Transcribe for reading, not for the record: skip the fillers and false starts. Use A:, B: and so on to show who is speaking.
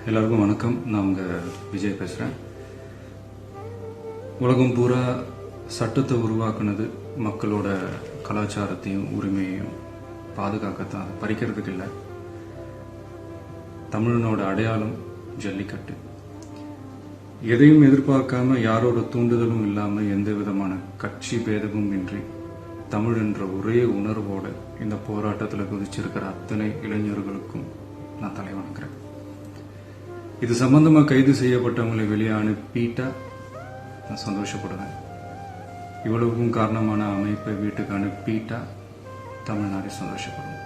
A: எல்லாருக்கும் வணக்கம். நான் உங்கள் விஜய் பேசுகிறேன். உலகம் பூரா சட்டத்தை உருவாக்குனது மக்களோட கலாச்சாரத்தையும் உரிமையையும் பாதுகாக்கத்தான், அதை பறிக்கிறதுக்கு இல்லை. தமிழனோட அடையாளம் ஜல்லிக்கட்டு. எதையும் எதிர்பார்க்காம, யாரோட தூண்டுதலும் இல்லாமல், எந்த விதமான கட்சி பேதமும் இன்றி தமிழ் என்ற ஒரே உணர்வோட இந்த போராட்டத்தில் குதிச்சிருக்கிற அத்தனை இளைஞர்களுக்கும் நான் தலை வணங்குறேன். இது சம்பந்தமா கைது செய்யப்பட்டவங்களை வெளியே அனுப்பிட்டா நான் சந்தோஷப்படுவேன். இவ்வளவுக்கும் காரணமான அமைப்பை வீட்டுக்கு அனுப்பிட்டா தமிழ்நாடு சந்தோஷப்படும்.